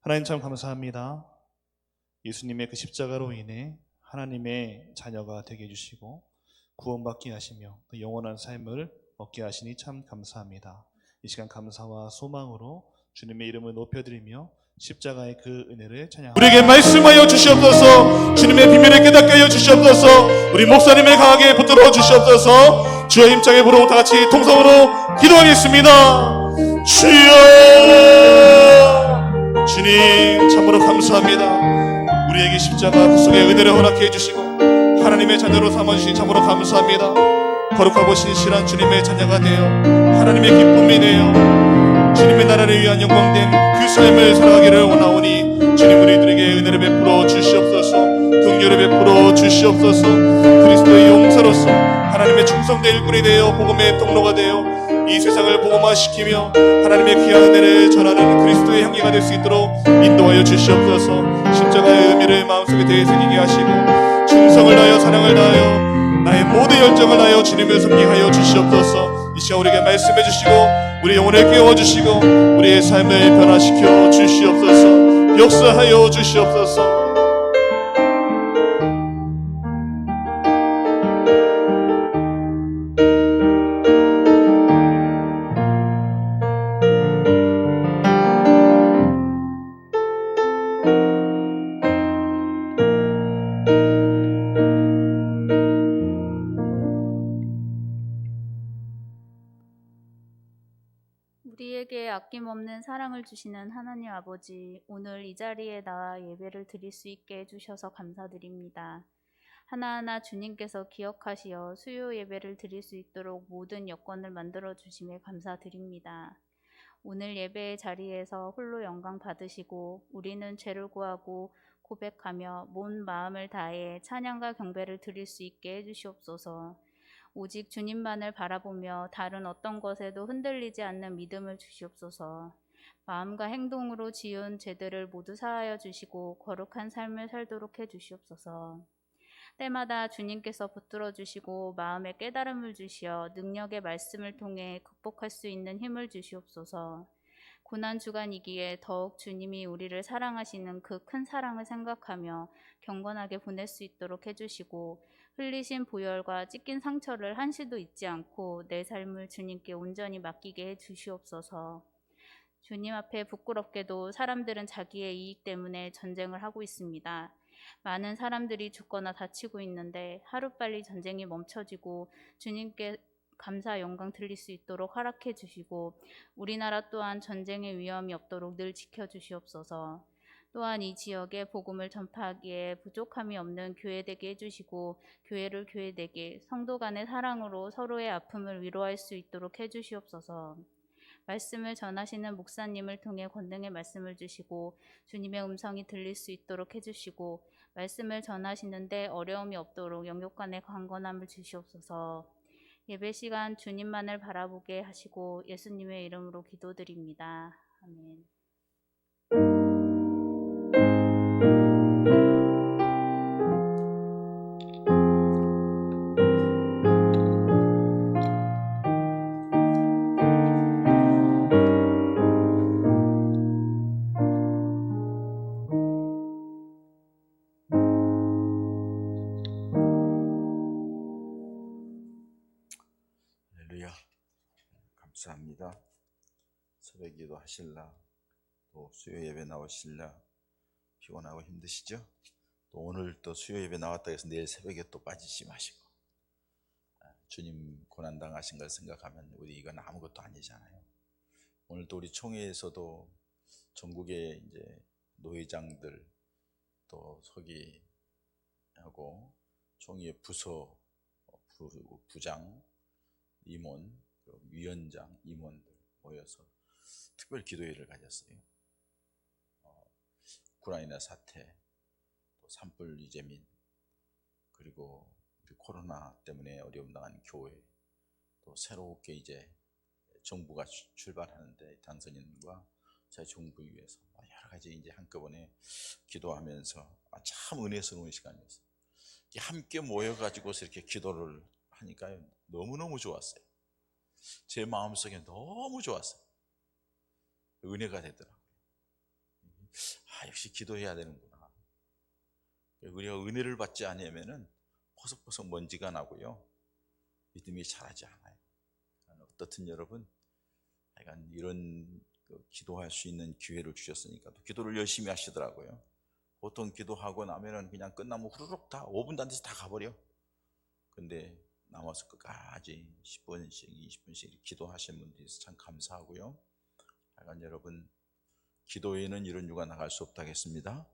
하나님 참 감사합니다. 예수님의 그 십자가로 인해 하나님의 자녀가 되게 해주시고 구원받게 하시며 또 영원한 삶을 얻게 하시니 참 감사합니다. 이 시간 감사와 소망으로 주님의 이름을 높여드리며 십자가의 그 은혜를 찬양합니다. 우리에게 말씀하여 주시옵소서. 주님의 비밀을 깨닫게 하여 주시옵소서. 우리 목사님을 강하게 붙들어 주시옵소서. 주여 힘차게 부르고 다 같이 통성으로 기도하겠습니다. 주여, 주님 참으로 감사합니다. 우리에게 십자가 그 속에 은혜를 허락해 주시고 하나님의 자녀로 삼아주시니 참으로 감사합니다. 거룩하고 신실한 주님의 자녀가 되어 하나님의 기쁨이 되어 주님의 나라를 위한 영광된 그 삶을 살아가기를 원하오니 주님 우리들에게 은혜를 베풀어 주시옵소서. 긍휼을 베풀어 주시옵소서. 그리스도의 용사로서 하나님의 충성된 일꾼이 되어 복음의 통로가 되어 이 세상을 복음화시키며 하나님의 귀한 은혜를 전하는 그리스도의 향기가 될 수 있도록 인도하여 주시옵소서. 십자가의 의미를 마음속에 되새기게 하시고 충성을 다하여 사랑을 다하여 나의 모든 열정을 다하여 주님을 섬기게 하여 주시옵소서. 이 시간 우리에게 말씀해 주시고 우리 영혼을 깨워주시고 우리의 삶을 변화시켜 주시옵소서. 역사하여 주시옵소서. 우리에게 아낌없는 사랑을 주시는 하나님 아버지, 오늘 이 자리에 나와 예배를 드릴 수 있게 해주셔서 감사드립니다. 하나하나 주님께서 기억하시어 수요 예배를 드릴 수 있도록 모든 여건을 만들어 주심에 감사드립니다. 오늘 예배의 자리에서 홀로 영광 받으시고 우리는 죄를 구하고 고백하며 온 마음을 다해 찬양과 경배를 드릴 수 있게 해주시옵소서. 오직 주님만을 바라보며 다른 어떤 것에도 흔들리지 않는 믿음을 주시옵소서. 마음과 행동으로 지은 죄들을 모두 사하여 주시고 거룩한 삶을 살도록 해주시옵소서. 때마다 주님께서 붙들어 주시고 마음에 깨달음을 주시어 능력의 말씀을 통해 극복할 수 있는 힘을 주시옵소서. 고난주간이기에 더욱 주님이 우리를 사랑하시는 그 큰 사랑을 생각하며 경건하게 보낼 수 있도록 해주시고 흘리신 보혈과 찢긴 상처를 한시도 잊지 않고 내 삶을 주님께 온전히 맡기게 해주시옵소서. 주님 앞에 부끄럽게도 사람들은 자기의 이익 때문에 전쟁을 하고 있습니다. 많은 사람들이 죽거나 다치고 있는데 하루빨리 전쟁이 멈춰지고 주님께 감사 영광 드릴 수 있도록 허락해 주시고 우리나라 또한 전쟁의 위험이 없도록 늘 지켜주시옵소서. 또한 이 지역에 복음을 전파하기에 부족함이 없는 교회 되게 해주시고 교회를 교회되게 성도 간의 사랑으로 서로의 아픔을 위로할 수 있도록 해주시옵소서. 말씀을 전하시는 목사님을 통해 권능의 말씀을 주시고 주님의 음성이 들릴 수 있도록 해주시고 말씀을 전하시는데 어려움이 없도록 영육간의 강건함을 주시옵소서. 예배 시간 주님만을 바라보게 하시고 예수님의 이름으로 기도드립니다. 아멘. 할렐루야. 감사합니다. 새벽 기도 하실라, 또 수요 예배 나오실라 피곤하고 힘드시죠? 또 오늘 또 수요 예배 나왔다 해서 내일 새벽에 또 빠지지 마시고, 주님 고난 당하신 걸 생각하면 우리 이건 아무것도 아니잖아요. 오늘 또 우리 총회에서도 전국의 이제 노회장들 또 서기하고 총회 부서 부장 임원, 위원장, 임원들 모여서 특별 기도회를 가졌어요. 우크라이나 사태, 또 산불 이재민, 그리고 우리 코로나 때문에 어려움 당한 교회, 또 새롭게 이제 정부가 출발하는데 당선인과 저희 정부 위해서 여러 가지 이제 한꺼번에 기도하면서 참 은혜스러운 시간이었어요. 함께 모여가지고서 이렇게 기도를 하니까요, 너무너무 좋았어요. 제 마음속에 너무 좋았어요. 은혜가 되더라고요. 역시 기도해야 되는구나. 우리가 은혜를 받지 않으면은 퍼석퍼석 먼지가 나고요, 믿음이 자라지 않아요. 어떻든 여러분, 하여간 이런 기도할 수 있는 기회를 주셨으니까 또 기도를 열심히 하시더라고요. 보통 기도하고 나면은 그냥 끝나면 후루룩 다 5분도 안 돼서 다 가버려. 근데 남아서 끝까지 10분씩 20분씩 기도하신 분들이 있어서 참 감사하고요. 하여간 여러분, 기도에는 이런 유가 나갈 수 없다겠습니다.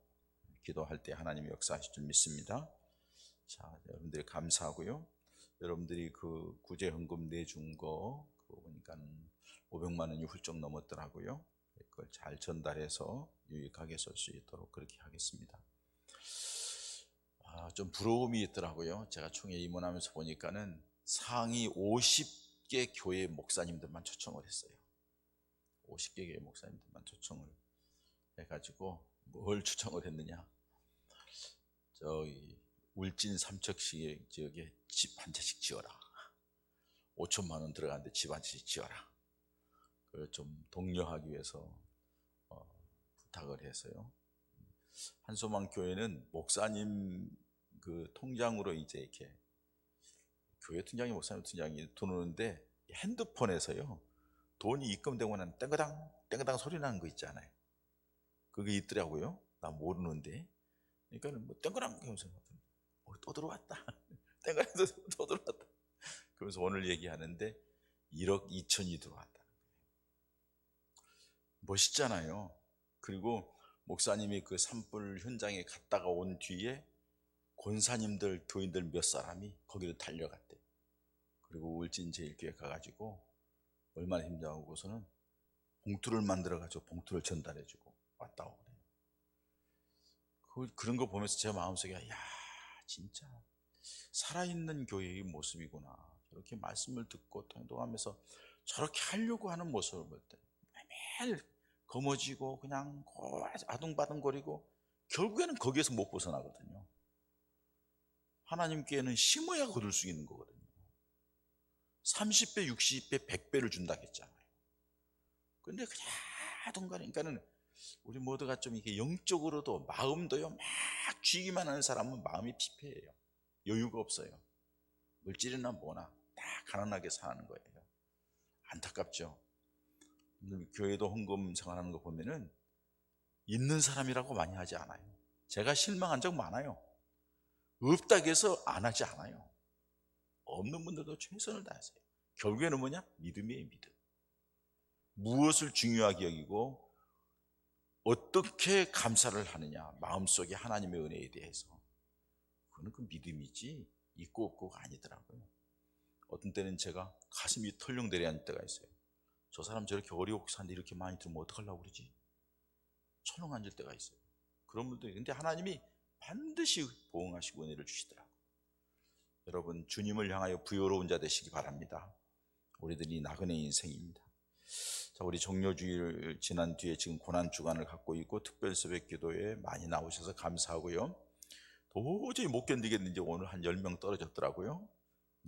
기도할 때 하나님이 역사하실 줄 믿습니다. 자, 여러분들이 감사하고요. 여러분들이 그 구제헌금 내준 거 그거 보니까 500만 원이 훌쩍 넘었더라고요. 그걸 잘 전달해서 유익하게 쓸 수 있도록 그렇게 하겠습니다. 좀 부러움이 있더라고요. 제가 총회 입문하면서 보니까는 상위 50개 교회 목사님들만 초청을 했어요. 50개 교회 목사님들만 초청을 해가지고 뭘 초청을 했느냐, 저기 울진 삼척시 지역에 집 한 채씩 지어라. 5천만 원 들어가는데 집 한 채씩 지어라. 그걸 좀 독려하기 위해서 부탁을 해서요. 한소망 교회는 목사님 그 통장으로 이제 이렇게 교회 통장이 목사님 통장이 들어오는데 핸드폰에서요 돈이 입금되고 나면 땡그당 땡그당 소리 나는 거 있잖아요. 그게 있더라고요. 나 모르는데. 그러니까 뭐 땡그당 하면서 또 들어왔다. 땡그당 또 들어왔다. 그러면서 오늘 얘기하는데 1억 2천이 들어왔다는 거예요. 멋있잖아요. 그리고 목사님이 그 산불 현장에 갔다가 온 뒤에 권사님들, 교인들 몇 사람이 거기로 달려갔대. 그리고 울진제일교회 가가지고 얼마나 힘들어하고서는 봉투를 만들어가지고 봉투를 전달해주고 왔다고 그래요. 그런 거 보면서 제 마음속에 야, 진짜 살아있는 교회의 모습이구나. 저렇게 말씀을 듣고 통독하면서 저렇게 하려고 하는 모습을 볼 때 매일 거머쥐고 그냥 아둥바둥거리고 결국에는 거기에서 못 벗어나거든요. 하나님께는 심어야 거둘 수 있는 거거든요. 30배, 60배, 100배를 준다고 했잖아요. 근데 그냥 아둥거리니까는 우리 모두가 좀 이렇게 영적으로도 마음도요 막 쥐기만 하는 사람은 마음이 피폐해요. 여유가 없어요. 물질이나 뭐나 다 가난하게 사는 거예요. 안타깝죠. 교회도 헌금 생활하는 거 보면은 있는 사람이라고 많이 하지 않아요. 제가 실망한 적 많아요. 없다고 해서 안 하지 않아요. 없는 분들도 최선을 다하세요. 결국에는 뭐냐? 믿음이에요, 믿음. 무엇을 중요하게 여기고 어떻게 감사를 하느냐, 마음속에 하나님의 은혜에 대해서. 그거는 그 믿음이지 있고 없고가 아니더라고요. 어떤 때는 제가 가슴이 털렁대려하는 때가 있어요. 저 사람 저렇게 어려워 사는데 이렇게 많이 들으면 어떡하려고 그러지? 철렁 앉을 때가 있어요. 그런 분들이. 근데 하나님이 반드시 보응하시고 은혜를 주시더라고요. 여러분, 주님을 향하여 부요로운 자 되시기 바랍니다. 우리들이 나그네 인생입니다. 자, 우리 종료주일 지난 뒤에 지금 고난주간을 갖고 있고 특별 새벽 기도에 많이 나오셔서 감사하고요. 도저히 못 견디겠는지 오늘 한 10명 떨어졌더라고요.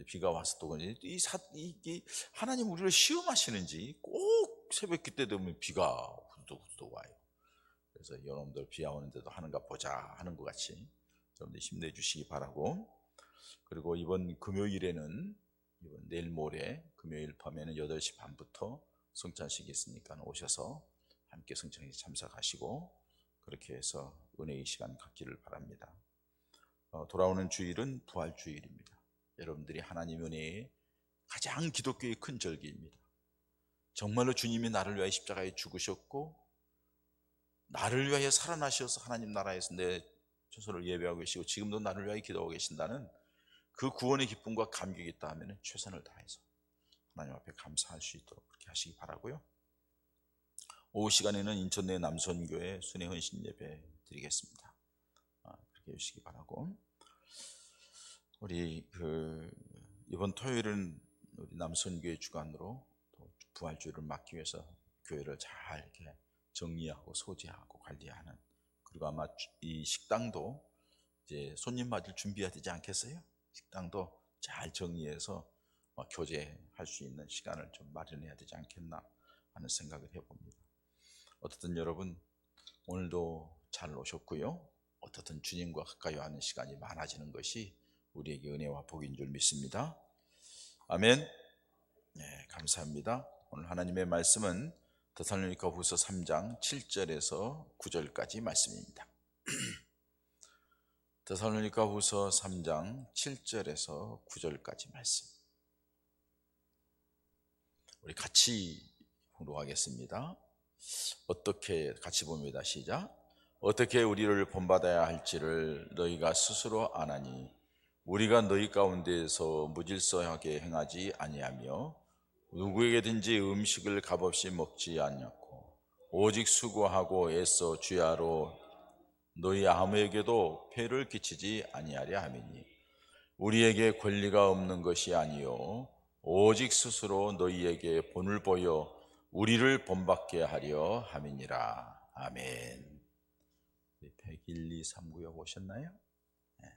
비가 와서 또 하나님 우리를 시험하시는지 꼭 새벽 기도 되면 비가 후두둑 와요. 그래서 여러분들 비 오는데도 하는가 보자 하는 것 같이 여러분들 힘내주시기 바라고, 그리고 이번 금요일에는 내일 모레 금요일 밤에는 8시 반부터 성찬식이 있으니까 오셔서 함께 성찬식에 참석하시고 그렇게 해서 은혜의 시간 갖기를 바랍니다. 돌아오는 주일은 부활주일입니다. 여러분들이 하나님 은혜의 가장 기독교의 큰 절기입니다. 정말로 주님이 나를 위하여 십자가에 죽으셨고 나를 위하여 살아나셔서 하나님 나라에서 내 처소를 예배하고 계시고 지금도 나를 위하여 기도하고 계신다는 그 구원의 기쁨과 감격이 있다 하면 최선을 다해서 하나님 앞에 감사할 수 있도록 그렇게 하시기 바라고요. 오후 시간에는 인천 내 남선교회 순회 헌신 예배 드리겠습니다. 그렇게 해주시기 바라고, 우리 이번 토요일은 우리 남선교회 주관으로 또 부활주일을 막기 위해서 교회를 잘 이렇게 정리하고 소지하고 관리하는, 그리고 아마 이 식당도 이제 손님 맞을 준비해야 되지 않겠어요? 식당도 잘 정리해서 교제할 수 있는 시간을 좀 마련해야 되지 않겠나 하는 생각을 해봅니다. 어쨌든 여러분, 오늘도 잘 잘 오셨고요. 어떻든 주님과 가까이 하는 시간이 많아지는 것이 우리에게 은혜와 복인 줄 믿습니다. 아멘. 네, 감사합니다. 오늘 하나님의 말씀은 데살로니가후서 3장 7절에서 9절까지 말씀입니다. 데살로니가후서 3장 7절에서 9절까지 말씀. 우리 같이 공독하겠습니다. 어떻게 같이 봅니다. 시작. 어떻게 우리를 본받아야 할지를 너희가 스스로 아나니 우리가 너희 가운데에서 무질서하게 행하지 아니하며 누구에게든지 음식을 값없이 먹지 않냐고 오직 수고하고 애써 주야로 너희 아무에게도 폐를 끼치지 아니하려 함이니 우리에게 권리가 없는 것이 아니요 오직 스스로 너희에게 본을 보여 우리를 본받게 하려 함이니라. 아멘. 101, 2, 3구역 오셨나요? 네.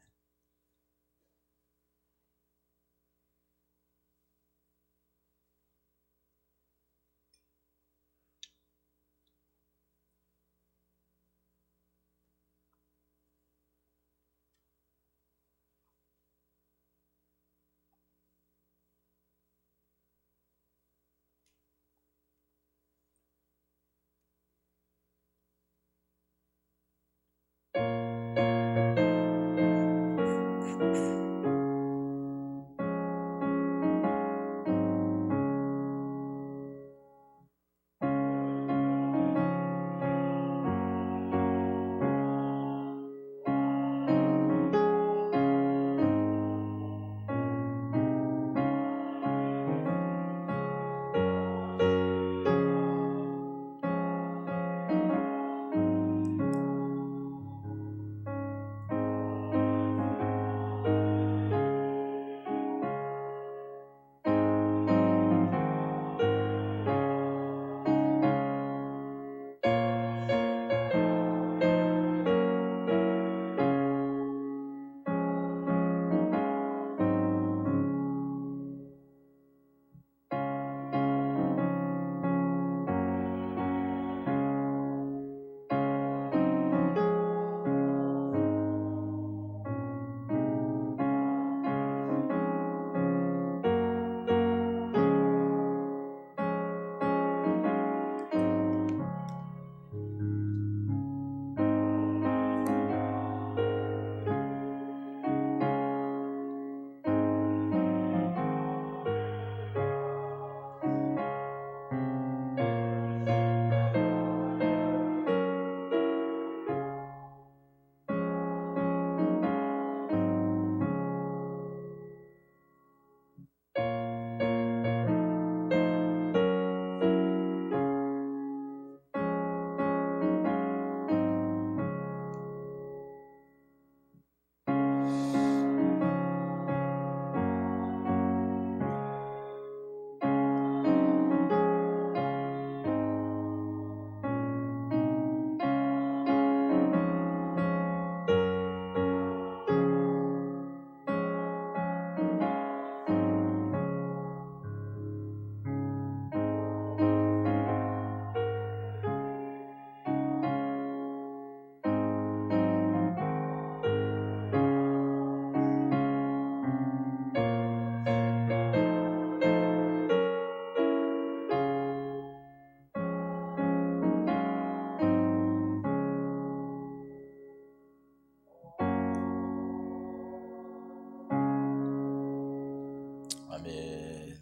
아멘.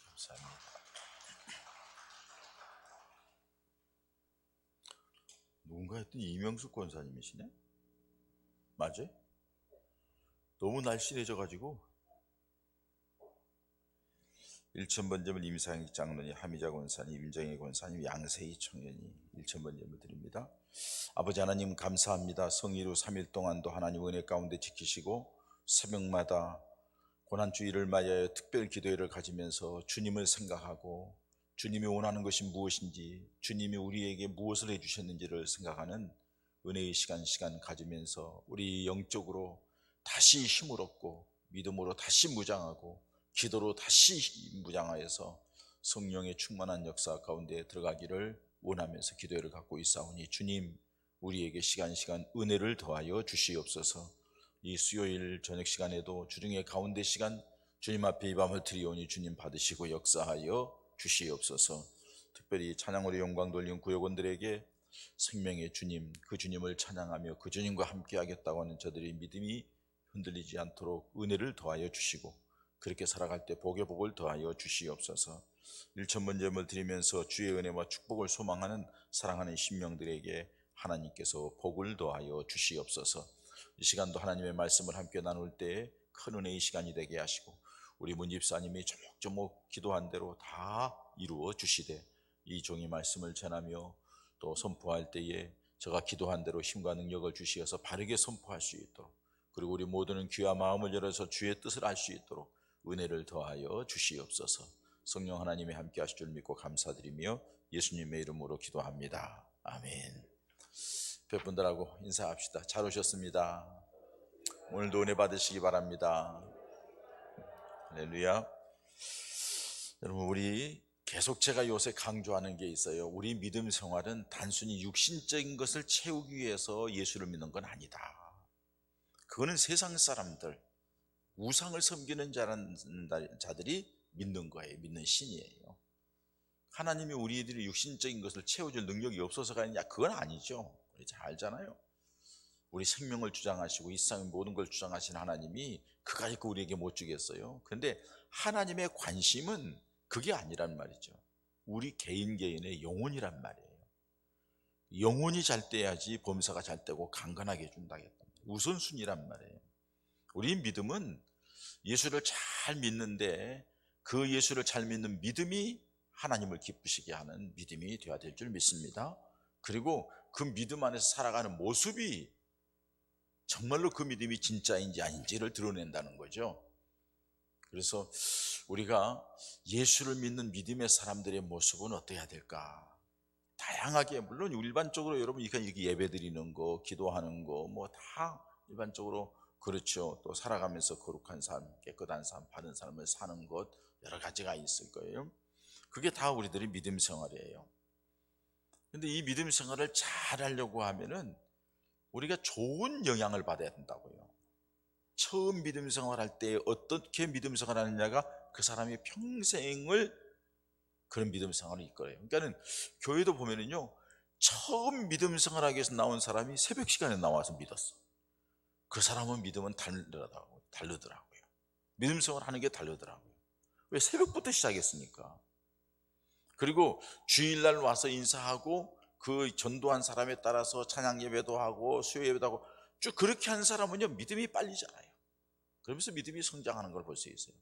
감사합니다. 누군가 했더니 이명숙 권사님이시네? 맞아요? 너무 날씬해져가지고 1,000번점을 임상익 장로님, 하미자 권사님, 임정희 권사님, 양세희 청년이 1,000번점을 드립니다. 아버지 하나님 감사합니다. 성일후 3일 동안도 하나님 은혜 가운데 지키시고 새벽마다 고난주일을 맞이하여 특별 기도회를 가지면서 주님을 생각하고 주님이 원하는 것이 무엇인지, 주님이 우리에게 무엇을 해주셨는지를 생각하는 은혜의 시간 가지면서 우리 영적으로 다시 힘을 얻고 믿음으로 다시 무장하고 기도로 다시 무장하여서 성령의 충만한 역사 가운데 들어가기를 원하면서 기도회를 갖고 있사오니 주님 우리에게 시간 은혜를 더하여 주시옵소서. 이 수요일 저녁 시간에도 주중의 가운데 시간 주님 앞에 이 밤을 드리오니 주님 받으시고 역사하여 주시옵소서. 특별히 찬양으로 영광 돌리는 구역원들에게 생명의 주님, 그 주님을 찬양하며 그 주님과 함께 하겠다고 하는 저들의 믿음이 흔들리지 않도록 은혜를 더하여 주시고 그렇게 살아갈 때 복의 복을 더하여 주시옵소서. 일천번제물 드리면서 주의 은혜와 축복을 소망하는 사랑하는 심령들에게 하나님께서 복을 더하여 주시옵소서. 이 시간도 하나님의 말씀을 함께 나눌 때에 큰 은혜의 시간이 되게 하시고 우리 문집사님이 조목조목 기도한 대로 다 이루어 주시되 이 종이 말씀을 전하며 또 선포할 때에 제가 기도한 대로 힘과 능력을 주시어서 바르게 선포할 수 있도록, 그리고 우리 모두는 귀와 마음을 열어서 주의 뜻을 알 수 있도록 은혜를 더하여 주시옵소서. 성령 하나님이 함께 하실 줄 믿고 감사드리며 예수님의 이름으로 기도합니다. 아멘. 뵙분들하고 인사합시다. 잘 오셨습니다. 오늘도 은혜 받으시기 바랍니다. 할렐루야. 여러분, 우리 계속 제가 요새 강조하는 게 있어요. 우리 믿음 생활은 단순히 육신적인 것을 채우기 위해서 예수를 믿는 건 아니다. 그거는 세상 사람들, 우상을 섬기는 자들이 믿는 거예요. 믿는 신이에요. 하나님이 우리들이 육신적인 것을 채워줄 능력이 없어서가 아니냐, 그건 아니죠. 우리 잘 알잖아요. 우리 생명을 주장하시고 이 세상의 모든 걸 주장하신 하나님이 그가 있고 우리에게 못 주겠어요? 그런데 하나님의 관심은 그게 아니란 말이죠. 우리 개인의 영혼이란 말이에요. 영혼이 잘 돼야지 범사가 잘 되고 강건하게 해준다겠다. 우선순위란 말이에요. 우리 믿음은 예수를 잘 믿는데 그 예수를 잘 믿는 믿음이 하나님을 기쁘시게 하는 믿음이 되어야 될 줄 믿습니다. 그리고 그 믿음 안에서 살아가는 모습이 정말로 그 믿음이 진짜인지 아닌지를 드러낸다는 거죠. 그래서 우리가 예수를 믿는 믿음의 사람들의 모습은 어떠해야 될까? 다양하게, 물론 일반적으로 여러분 이렇게 예배 드리는 거, 기도하는 거 뭐 다 일반적으로 그렇죠. 또 살아가면서 거룩한 삶, 깨끗한 삶, 바른 삶을 사는 것 여러 가지가 있을 거예요. 그게 다 우리들의 믿음 생활이에요. 근데 이 믿음 생활을 잘 하려고 하면은 우리가 좋은 영향을 받아야 된다고요. 처음 믿음 생활할 때 어떻게 믿음 생활하느냐가 그 사람이 평생을 그런 믿음 생활을 이끌어요. 그러니까는 교회도 보면은요, 처음 믿음 생활하기 위해서 나온 사람이 새벽 시간에 나와서 믿었어. 그 사람은 믿음은 다르더라고요. 믿음 생활하는 게 다르더라고요. 왜? 새벽부터 시작했으니까. 그리고 주일날 와서 인사하고 그 전도한 사람에 따라서 찬양 예배도 하고 수요 예배도 하고 쭉 그렇게 하는 사람은요, 믿음이 빨리 자라요. 그러면서 믿음이 성장하는 걸 볼 수 있어요.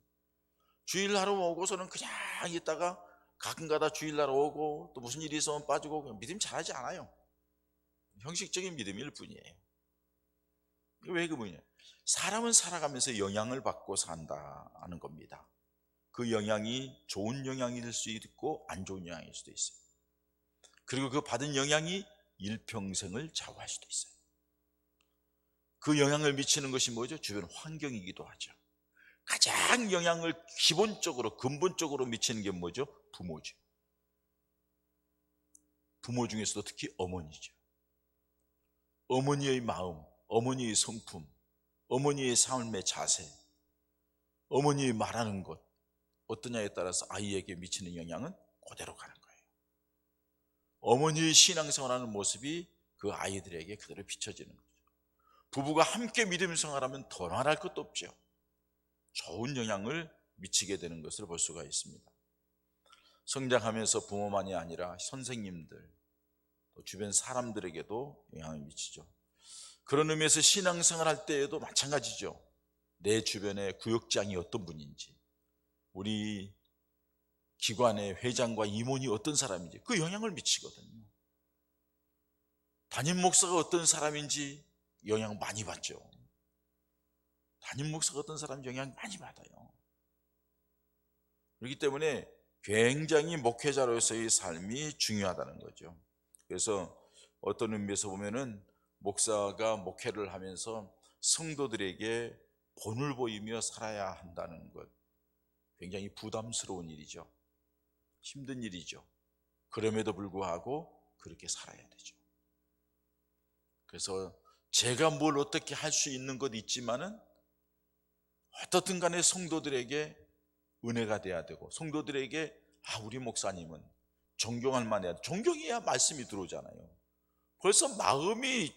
주일날 오고서는 그냥 있다가 가끔가다 주일날 오고 또 무슨 일이 있으면 빠지고 그냥 믿음 잘하지 않아요. 형식적인 믿음일 뿐이에요. 왜 그러냐? 사람은 살아가면서 영향을 받고 산다는 겁니다. 그 영향이 좋은 영향이 될 수 있고 안 좋은 영향일 수도 있어요. 그리고 그 받은 영향이 일평생을 좌우할 수도 있어요. 그 영향을 미치는 것이 뭐죠? 주변 환경이기도 하죠. 가장 영향을 기본적으로 근본적으로 미치는 게 뭐죠? 부모죠. 부모 중에서도 특히 어머니죠. 어머니의 마음, 어머니의 성품, 어머니의 삶의 자세, 어머니의 말하는 것, 어떠냐에 따라서 아이에게 미치는 영향은 그대로 가는 거예요. 어머니의 신앙생활하는 모습이 그 아이들에게 그대로 비춰지는 거죠. 부부가 함께 믿음 생활하면 더 말할 것도 없죠. 좋은 영향을 미치게 되는 것을 볼 수가 있습니다. 성장하면서 부모만이 아니라 선생님들, 또 주변 사람들에게도 영향을 미치죠. 그런 의미에서 신앙생활할 때에도 마찬가지죠. 내 주변의 구역장이 어떤 분인지, 우리 기관의 회장과 임원이 어떤 사람인지 그 영향을 미치거든요. 담임 목사가 어떤 사람인지 영향 많이 받죠. 담임 목사가 어떤 사람인지 영향 많이 받아요. 그렇기 때문에 굉장히 목회자로서의 삶이 중요하다는 거죠. 그래서 어떤 의미에서 보면은 목사가 목회를 하면서 성도들에게 본을 보이며 살아야 한다는 것, 굉장히 부담스러운 일이죠. 힘든 일이죠. 그럼에도 불구하고 그렇게 살아야 되죠. 그래서 제가 뭘 어떻게 할 수 있는 것 있지만은 어떻든 간에 성도들에게 은혜가 돼야 되고, 성도들에게 우리 목사님은 존경할 만해야 돼. 존경해야 말씀이 들어오잖아요. 벌써 마음이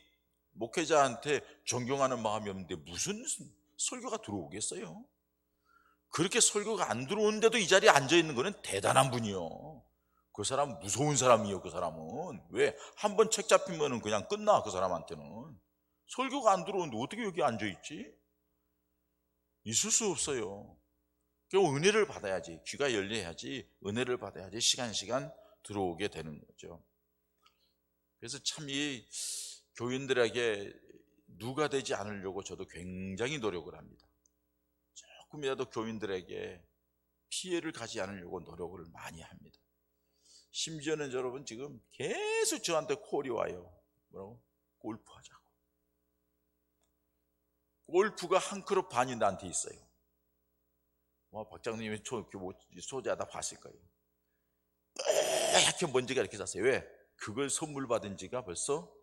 목회자한테 존경하는 마음이 없는데 무슨 설교가 들어오겠어요? 그렇게 설교가 안 들어오는데도 이 자리에 앉아있는 거는 대단한 분이요. 그 사람 무서운 사람이요. 그 사람은 왜 한 번 책 잡히면 그냥 끝나. 그 사람한테는 설교가 안 들어오는데 어떻게 여기 앉아있지? 있을 수 없어요. 그리고 은혜를 받아야지, 귀가 열려야지, 은혜를 받아야지 시간 들어오게 되는 거죠. 그래서 참 이 교인들에게 누가 되지 않으려고 저도 굉장히 노력을 합니다. 조금이라도 교인들에게 피해를 가지 않으려고 노력을 많이 합니다. 심지어는 여러분 지금 계속 저한테 콜이 와요. 뭐라고? 골프 하자고. 골프가 한 클럽 반이 나한테 있어요. 박장님이 소재하다 봤을 거예요. 하얗게 먼지가 이렇게 샀어요. 왜? 그걸 선물 받은 지가 벌써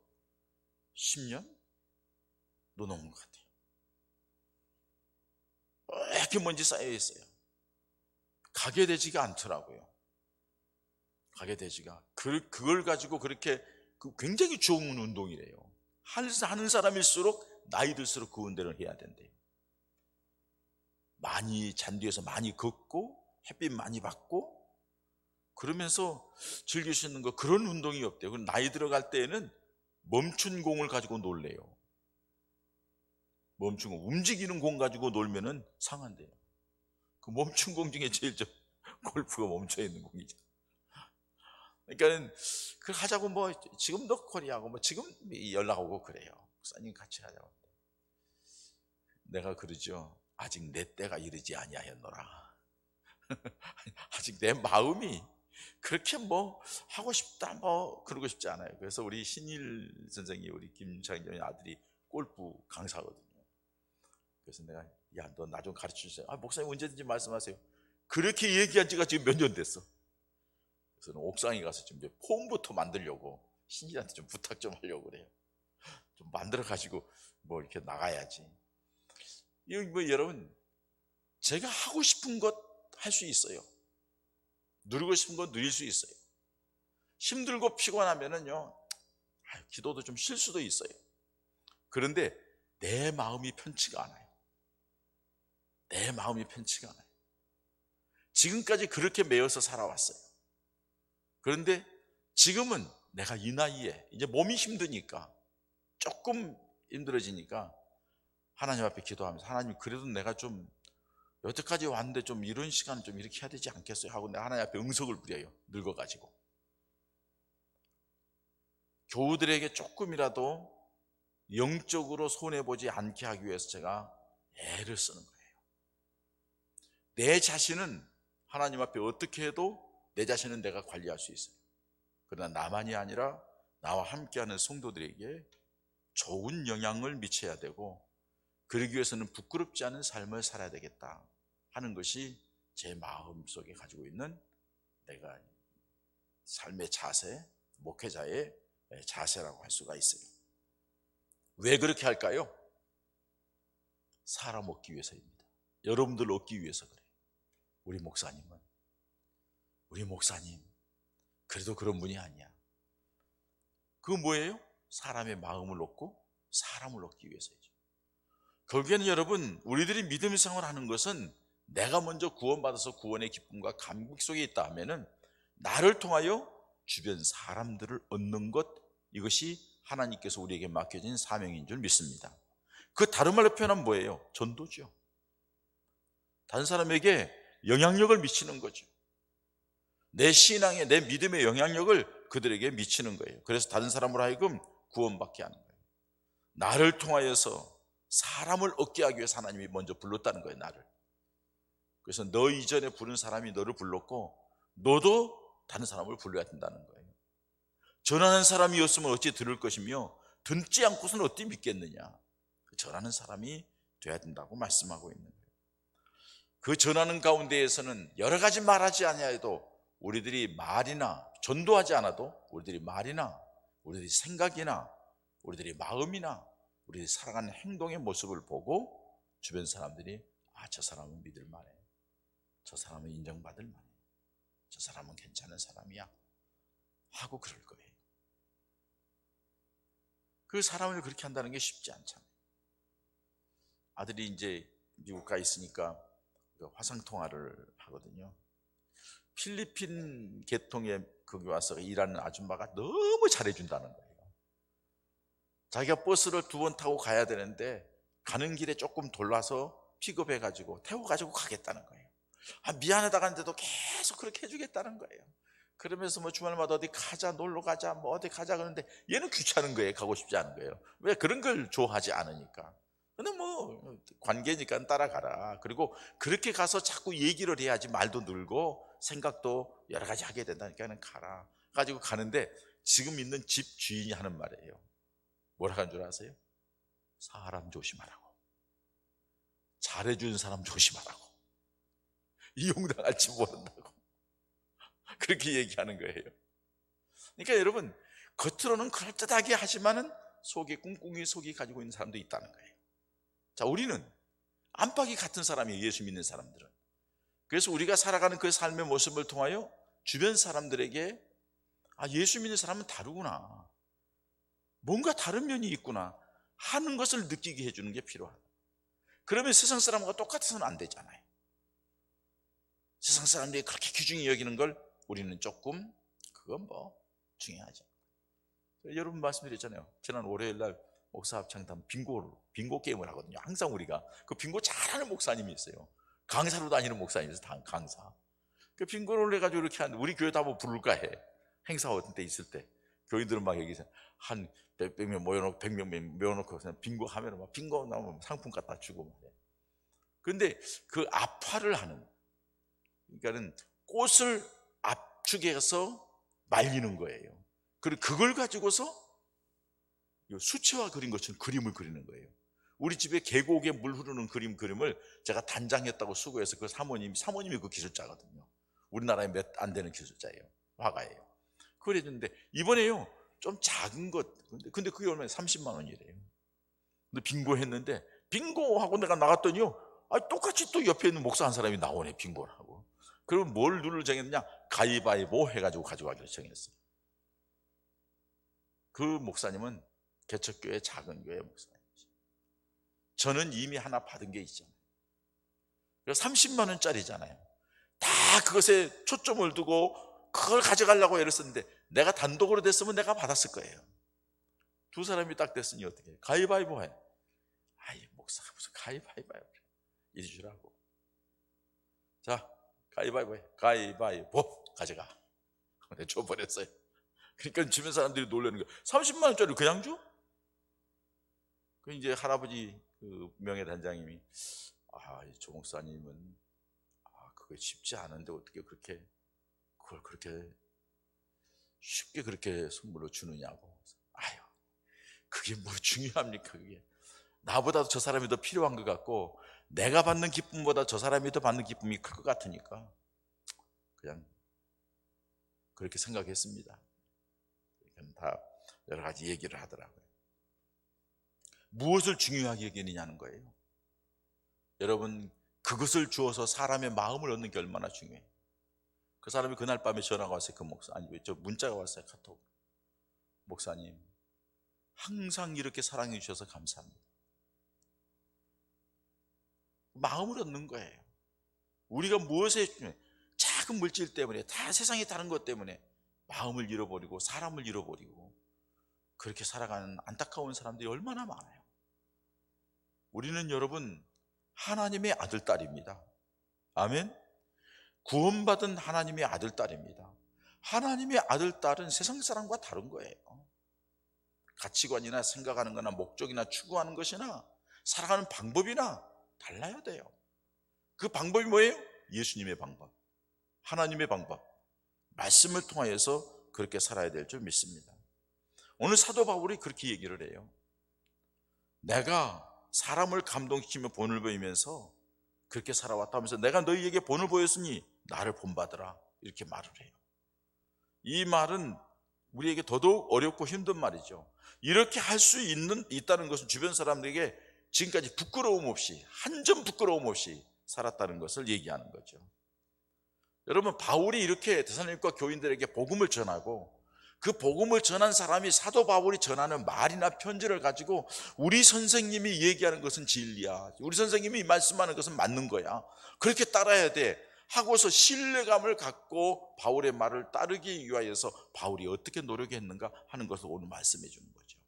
10년? 도 넘은 것 같아요. 하얗게 먼지 쌓여 있어요. 가게 되지가 않더라고요. 가게 되지가. 그걸 가지고 그렇게 굉장히 좋은 운동이래요. 하는 사람일수록 나이 들수록 그 운동을 해야 된대요. 많이 잔디에서 많이 걷고 햇빛 많이 받고 그러면서 즐길 수 있는 거, 그런 운동이 없대요. 나이 들어갈 때에는 멈춘 공을 가지고 놀래요. 멈춘 공, 움직이는 공 가지고 놀면은 상한대요. 그 멈춘 공 중에 제일 골프가 멈춰 있는 공이죠. 그러니까 그 하자고 지금도 코리하고 지금 연락 오고 그래요. 목사님 같이 하자고. 내가 그러죠. 아직 내 때가 이르지 아니하였노라. 아직 내 마음이 그렇게 하고 싶다 그러고 싶지 않아요. 그래서 우리 신일 선생이 우리 김창현 아들이 골프 강사거든요. 그래서 내가 너 나 좀 가르쳐 주세요. 목사님 언제든지 말씀하세요. 그렇게 얘기한 지가 지금 몇 년 됐어. 그래서 옥상에 가서 좀 이제 폼부터 만들려고 신일한테 좀 부탁 좀 하려고 그래요. 좀 만들어 가지고 이렇게 나가야지. 여러분, 제가 하고 싶은 것 할 수 있어요. 누리고 싶은 것 누릴 수 있어요. 힘들고 피곤하면은요, 기도도 좀 쉴 수도 있어요. 그런데 내 마음이 편치가 않아요. 내 마음이 편치가 않아요. 지금까지 그렇게 매여서 살아왔어요. 그런데 지금은 내가 이 나이에 이제 몸이 힘드니까, 조금 힘들어지니까 하나님 앞에 기도하면서, 하나님 그래도 내가 좀 여태까지 왔는데 좀 이런 시간 좀 이렇게 해야 되지 않겠어요? 하고 내가 하나님 앞에 응석을 부려요. 늙어가지고. 교우들에게 조금이라도 영적으로 손해보지 않게 하기 위해서 제가 애를 쓰는 거예요. 내 자신은 하나님 앞에 어떻게 해도 내 자신은 내가 관리할 수 있어요. 그러나 나만이 아니라 나와 함께하는 성도들에게 좋은 영향을 미쳐야 되고, 그러기 위해서는 부끄럽지 않은 삶을 살아야 되겠다 하는 것이 제 마음속에 가지고 있는 내가 삶의 자세, 목회자의 자세라고 할 수가 있어요. 왜 그렇게 할까요? 사람 얻기 위해서입니다. 여러분들 얻기 위해서 그래요. 우리 목사님 그래도 그런 분이 아니야. 그거 뭐예요? 사람의 마음을 얻고 사람을 얻기 위해서죠. 결국에는 여러분, 우리들이 믿음 생활을 하는 것은 내가 먼저 구원받아서 구원의 기쁨과 감격 속에 있다 하면은 나를 통하여 주변 사람들을 얻는 것, 이것이 하나님께서 우리에게 맡겨진 사명인 줄 믿습니다. 그 다른 말로 표현하면 뭐예요? 전도죠. 다른 사람에게 영향력을 미치는 거죠. 내 신앙에, 내 믿음의 영향력을 그들에게 미치는 거예요. 그래서 다른 사람으로 하여금 구원받게 하는 거예요. 나를 통하여서 사람을 얻게 하기 위해서 하나님이 먼저 불렀다는 거예요, 나를. 그래서 너 이전에 부른 사람이 너를 불렀고 너도 다른 사람을 불러야 된다는 거예요. 전하는 사람이었으면 어찌 들을 것이며 듣지 않고서는 어찌 믿겠느냐. 전하는 사람이 돼야 된다고 말씀하고 있는 거예요. 그 전하는 가운데에서는 여러 가지 말하지 아니하여도 우리들이 말이나 전도하지 않아도 우리들이 말이나 우리들이 생각이나 우리들의 마음이나 우리들이 살아가는 행동의 모습을 보고 주변 사람들이 저 사람은 믿을 만해, 저 사람은 인정받을 만해, 저 사람은 괜찮은 사람이야 하고 그럴 거예요. 그 사람을 그렇게 한다는 게 쉽지 않잖아요. 아들이 이제 미국 가 있으니까 화상통화를 하거든요. 필리핀 계통에 거기 와서 일하는 아줌마가 너무 잘해준다는 거예요. 자기가 버스를 2번 타고 가야 되는데 가는 길에 조금 돌아서 픽업해가지고 태워가지고 가겠다는 거예요. 미안하다고 하는데도 계속 그렇게 해주겠다는 거예요. 그러면서 뭐 주말마다 어디 가자, 놀러 가자, 뭐 어디 가자 그러는데 얘는 귀찮은 거예요. 가고 싶지 않은 거예요. 왜? 그런 걸 좋아하지 않으니까. 근데 뭐 관계니까 따라가라. 그리고 그렇게 가서 자꾸 얘기를 해야지 말도 늘고 생각도 여러 가지 하게 된다니까 가라. 가지고 가는데 지금 있는 집 주인이 하는 말이에요. 뭐라고 하는 줄 아세요? 사람 조심하라고, 잘해주는 사람 조심하라고, 이용당할지 모른다고 그렇게 얘기하는 거예요. 그러니까 여러분, 겉으로는 그럴듯하게 하지만은 속에 꿍꿍이 속이 가지고 있는 사람도 있다는 거예요. 자, 우리는 안팎이 같은 사람이에요. 예수 믿는 사람들은. 그래서 우리가 살아가는 그 삶의 모습을 통하여 주변 사람들에게 예수 믿는 사람은 다르구나, 뭔가 다른 면이 있구나 하는 것을 느끼게 해주는 게 필요하다. 그러면 세상 사람과 똑같아서는 안 되잖아요. 세상 사람들이 그렇게 귀중히 여기는 걸 우리는 조금, 그건 뭐 중요하죠. 여러분 말씀드렸잖아요. 지난 월요일날 목사 합창단 빙고 게임을 하거든요. 항상 우리가 그 빙고 잘하는 목사님이 있어요. 강사로 다니는 목사님이 있어요. 강사. 그 빙고를 해가지고 이렇게 우리 교회도 한번 부를까 해. 행사 어떤 때 있을 때 교인들은 막 여기서 한 100명 모여놓고 100명 모여놓고 그냥 빙고 하면 막 빙고 나오면 상품 갖다 주고 말이에요. 그런데 그 압화를 하는, 그러니까는 꽃을 압축해서 말리는 거예요. 그리고 그걸 가지고서 수채화 그린 것처럼 그림을 그리는 거예요. 우리 집에 계곡에 물 흐르는 그림을 제가 단장했다고 수고해서 그 사모님이 그 기술자거든요. 우리나라에 몇 안 되는 기술자예요. 화가예요. 그걸 해줬는데 이번에요 좀 작은 것, 근데 그게 얼마나 30만 원이래요. 근데 빙고 했는데, 빙고하고 내가 나갔더니요 똑같이 또 옆에 있는 목사 한 사람이 나오네, 빙고를 하고. 그럼 뭘 룰을 정했느냐, 가위바위보 해가지고 가져가기로 정했어요. 그 목사님은 개척교회 작은 교회 목사님이죠. 저는 이미 하나 받은 게 있잖아요. 그래서 30만 원짜리잖아요. 다 그것에 초점을 두고 그걸 가져가려고 애를 썼는데, 내가 단독으로 됐으면 내가 받았을 거예요. 두 사람이 딱 됐으니 어떻게 해? 가위바위보 해. 목사가 무슨 가위바위보 해. 이리 주라고. 자, 가위바위보 해. 가위바위보 가져가. 내가 줘버렸어요. 그러니까 주변 사람들이 놀라는 거예요. 30만 원짜리 그냥 줘? 그 이제 할아버지 그 명예단장님이 조 목사님은 그게 쉽지 않은데 어떻게 그걸 그렇게 쉽게 그렇게 선물로 주느냐고. 그게 뭐 중요합니까? 그게 나보다도 저 사람이 더 필요한 것 같고, 내가 받는 기쁨보다 저 사람이 더 받는 기쁨이 클 것 같으니까 그냥 그렇게 생각했습니다. 다 여러 가지 얘기를 하더라고요. 무엇을 중요하게 여기느냐는 거예요. 여러분, 그것을 주어서 사람의 마음을 얻는 게 얼마나 중요해요. 그 사람이 그날 밤에 전화가 왔어요. 그 목사, 문자가 왔어요. 카톡. 목사님, 항상 이렇게 사랑해 주셔서 감사합니다. 마음을 얻는 거예요. 우리가 무엇에 작은 물질 때문에, 다 세상에 다른 것 때문에 마음을 잃어버리고 사람을 잃어버리고 그렇게 살아가는 안타까운 사람들이 얼마나 많아요. 우리는 여러분 하나님의 아들, 딸입니다. 아멘. 구원받은 하나님의 아들, 딸입니다. 하나님의 아들, 딸은 세상 사람과 다른 거예요. 가치관이나 생각하는 거나 목적이나 추구하는 것이나 살아가는 방법이나 달라야 돼요. 그 방법이 뭐예요? 예수님의 방법, 하나님의 방법, 말씀을 통하여서 그렇게 살아야 될 줄 믿습니다. 오늘 사도 바울이 그렇게 얘기를 해요. 내가 사람을 감동시키며 본을 보이면서 그렇게 살아왔다면서 내가 너희에게 본을 보였으니 나를 본받으라, 이렇게 말을 해요. 이 말은 우리에게 더더욱 어렵고 힘든 말이죠. 이렇게 할 수 있다는 것은 주변 사람들에게 지금까지 부끄러움 없이, 한 점 부끄러움 없이 살았다는 것을 얘기하는 거죠. 여러분, 바울이 이렇게 데살로니가 교인들에게 복음을 전하고 그 복음을 전한 사람이 사도 바울이 전하는 말이나 편지를 가지고 우리 선생님이 얘기하는 것은 진리야, 우리 선생님이 말씀하는 것은 맞는 거야, 그렇게 따라야 돼 하고서 신뢰감을 갖고 바울의 말을 따르기 위하여서 바울이 어떻게 노력했는가 하는 것을 오늘 말씀해 주는 거죠.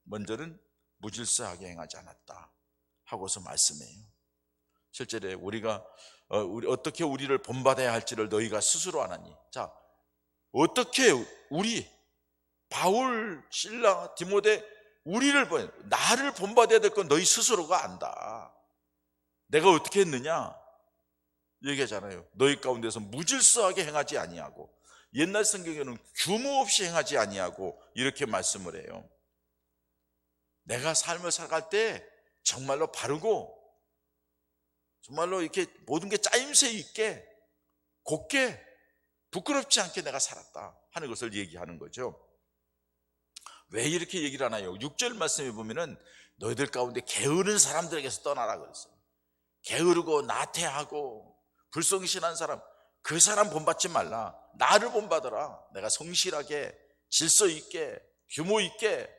먼저는 무질서하게 행하지 않았다 하고서 말씀해요. 실제로 우리가 어떻게 우리를 본받아야 할지를 너희가 스스로 아나니. 자, 어떻게 우리 바울, 실라, 디모데 나를 본받아야 될 건 너희 스스로가 안다. 내가 어떻게 했느냐 얘기하잖아요. 너희 가운데서 무질서하게 행하지 아니하고, 옛날 성경에는 규모 없이 행하지 아니하고 이렇게 말씀을 해요. 내가 삶을 살아갈 때 정말로 바르고 정말로 이렇게 모든 게 짜임새 있게 곱게 부끄럽지 않게 내가 살았다 하는 것을 얘기하는 거죠. 왜 이렇게 얘기를 하나요? 6절 말씀에 보면은 너희들 가운데 게으른 사람들에게서 떠나라 그랬어요. 게으르고 나태하고 불성실한 사람, 그 사람 본받지 말라. 나를 본받아라. 내가 성실하게 질서 있게 규모 있게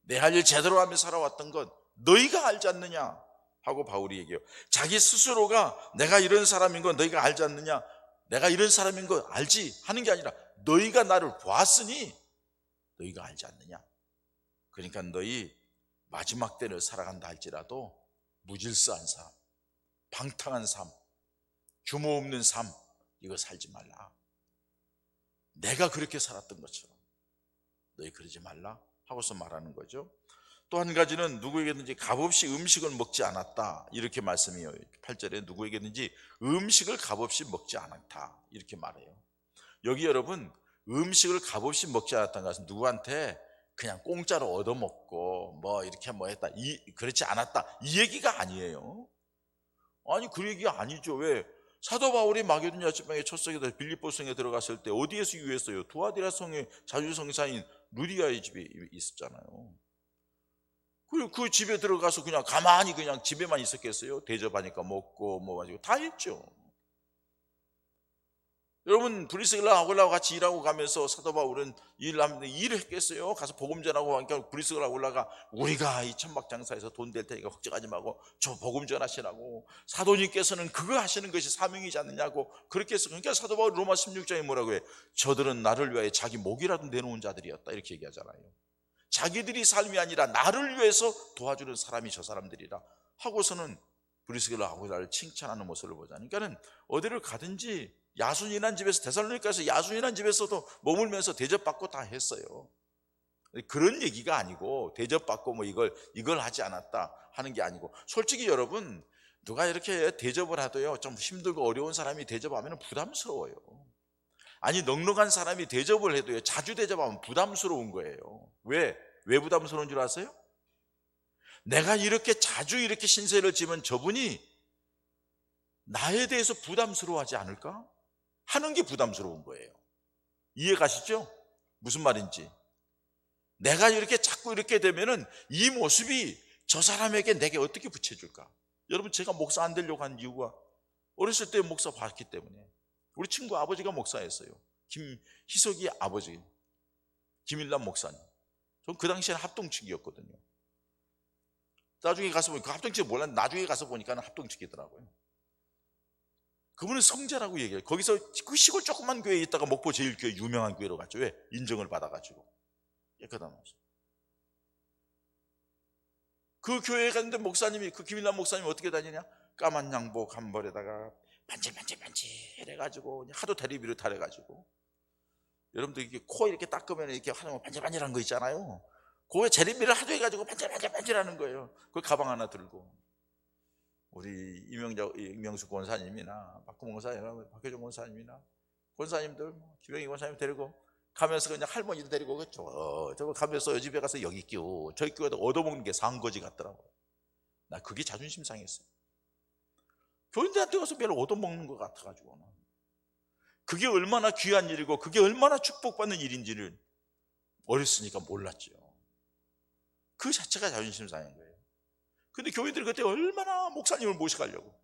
내 할 일 제대로 하며 살아왔던 것 너희가 알지 않느냐 하고 바울이 얘기해요. 자기 스스로가 내가 이런 사람인 건 너희가 알지 않느냐, 내가 이런 사람인 거 알지 하는 게 아니라 너희가 나를 보았으니 너희가 알지 않느냐. 그러니까 너희 마지막 때를 살아간다 할지라도 무질서한 삶, 방탕한 삶, 규모 없는 삶, 이거 살지 말라. 내가 그렇게 살았던 것처럼 너희 그러지 말라 하고서 말하는 거죠. 또 한 가지는 누구에게든지 값없이 음식을 먹지 않았다 이렇게 말씀해요. 8절에 누구에게든지 음식을 값없이 먹지 않았다 이렇게 말해요. 여기 여러분, 음식을 값없이 먹지 않았다는 것은 누구한테 그냥 공짜로 얻어먹고 뭐 이렇게 뭐 했다, 그렇지 않았다 이 얘기가 아니에요. 아니, 그 얘기가 아니죠. 왜? 사도 바울이 마게도냐 지방의 첫 성에 빌립보 성에 들어갔을 때 어디에서 유했어요? 두아디라 성의 자주성사인 루디아의 집에 있었잖아요. 그리고 그 집에 들어가서 그냥 가만히 그냥 집에만 있었겠어요? 대접하니까 먹고 뭐 가지고 다 했죠. 여러분, 브리스길라 아굴라와 같이 일하고 가면서 사도 바울은 일을 했겠어요? 가서 복음 전하고 하니까 브리스길라 아굴라가 우리가 이 천막장사에서 돈 될 테니까 걱정하지 말고 저 복음 전하시라고, 사도님께서는 그거 하시는 것이 사명이지 않느냐고 그렇게 해서, 그러니까 사도 바울 로마 16장에 뭐라고 해? 저들은 나를 위하여 자기 목이라도 내놓은 자들이었다 이렇게 얘기하잖아요. 자기들이 삶이 아니라 나를 위해서 도와주는 사람이 저 사람들이라 하고서는 브리스길라 아굴라를 칭찬하는 모습을 보자. 그러니까는 어디를 가든지 야순이란 집에서, 데살로니가에서 야순이란 집에서도 머물면서 대접받고 다 했어요. 그런 얘기가 아니고 대접받고 뭐 이걸 하지 않았다 하는 게 아니고, 솔직히 여러분, 누가 이렇게 대접을 하도요 좀 힘들고 어려운 사람이 대접하면 부담스러워요. 아니, 넉넉한 사람이 대접을 해도요 자주 대접하면 부담스러운 거예요. 왜 부담스러운 줄 아세요? 내가 이렇게 자주 이렇게 신세를 지면 저분이 나에 대해서 부담스러워하지 않을까 하는 게 부담스러운 거예요. 이해 가시죠? 무슨 말인지. 내가 이렇게 자꾸 이렇게 되면은 이 모습이 저 사람에게 내게 어떻게 붙여줄까? 여러분, 제가 목사 안 되려고 한 이유가 어렸을 때 목사 봤기 때문에. 우리 친구 아버지가 목사였어요. 김희석이 아버지 김일남 목사님. 전 그 당시에는 합동측이었거든요. 나중에 가서 보니까, 합동측 몰랐는데 나중에 가서 보니까 합동측이더라고요. 그분은 성자라고 얘기해요. 거기서 그 시골 조그만 교회에 있다가 목포 제일교회 유명한 교회로 갔죠. 왜? 인정을 받아가지고. 깨끗한 모습. 그 교회에 갔는데 목사님이, 그 김일남 목사님이 어떻게 다니냐? 까만 양복 한 벌에다가 반질반질해가지고 하도 대리비를 타래가지고, 여러분들 이렇게 코 이렇게 닦으면 이렇게 하는 반질반질한 거 있잖아요. 그거에 재림비를 하도 해가지고 반질반질하는 거예요. 그 가방 하나 들고. 우리 이명수 권사님이나 박구봉 권사님이나 박효정 권사님이나 권사님들, 김영희 권사님 데리고 가면서 그냥 할머니도 데리고 저거 가면서 요 집에 가서 여기 끼고 저기 끼고 얻어먹는 게 상거지 같더라고요. 나 그게 자존심 상했어요. 교인들한테 가서 매일 얻어먹는 것 같아가지고는. 그게 얼마나 귀한 일이고 그게 얼마나 축복받는 일인지를 어렸으니까 몰랐죠. 그 자체가 자존심 상한 거예요. 근데 교인들이 그때 얼마나 목사님을 모셔가려고.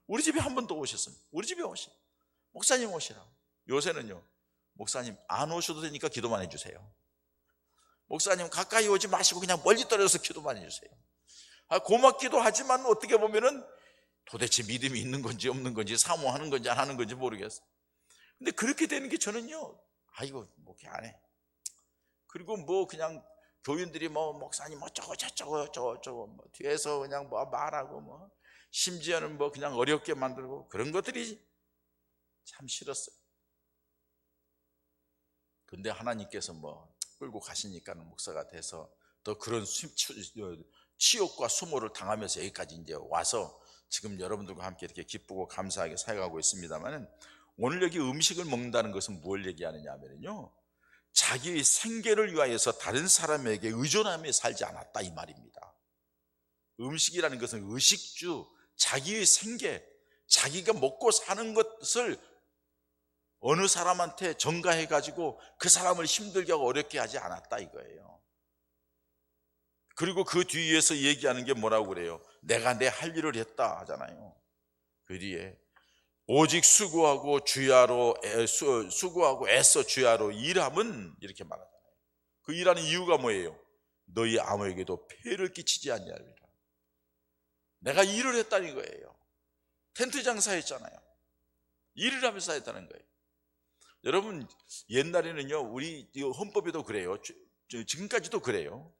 우리 집에 한 번 더 오셨습니다. 우리 집에 목사님 오시라. 요새는요, 목사님 안 오셔도 되니까 기도만 해주세요. 목사님 가까이 오지 마시고 그냥 멀리 떨어져서 기도만 해주세요. 고맙기도 하지만 어떻게 보면은 도대체 믿음이 있는 건지 없는 건지, 사모하는 건지 안 하는 건지 모르겠어요. 근데 그렇게 되는 게 저는요, 아이고 목회 안 해. 그리고 뭐 그냥 교인들이 뭐 목사님 어쩌고 저쩌고 뭐 뒤에서 그냥 뭐 말하고 뭐 심지어는 뭐 그냥 어렵게 만들고 그런 것들이 참 싫었어요. 근데 하나님께서 뭐 끌고 가시니까 목사가 돼서 또 그런 치욕과 수모를 당하면서 여기까지 이제 와서 지금 여러분들과 함께 이렇게 기쁘고 감사하게 살아가고 있습니다만은, 오늘 여기 음식을 먹는다는 것은 뭘 얘기하느냐 하면요, 자기의 생계를 위하여서 다른 사람에게 의존하며 살지 않았다 이 말입니다. 음식이라는 것은 의식주, 자기의 생계, 자기가 먹고 사는 것을 어느 사람한테 전가해 가지고 그 사람을 힘들게 하고 어렵게 하지 않았다 이거예요. 그리고 그 뒤에서 얘기하는 게 뭐라고 그래요? 내가 내 할 일을 했다 하잖아요. 그 뒤에 오직 수고하고 애써 주야로 일함은 이렇게 말하잖아요. 그 일하는 이유가 뭐예요? 너희 아무에게도 폐를 끼치지 않냐입니다. 내가 일을 했다는 거예요. 텐트 장사했잖아요. 일을 하면서 했다는 거예요. 여러분, 옛날에는요, 우리 헌법에도 그래요. 지금까지도 그래요.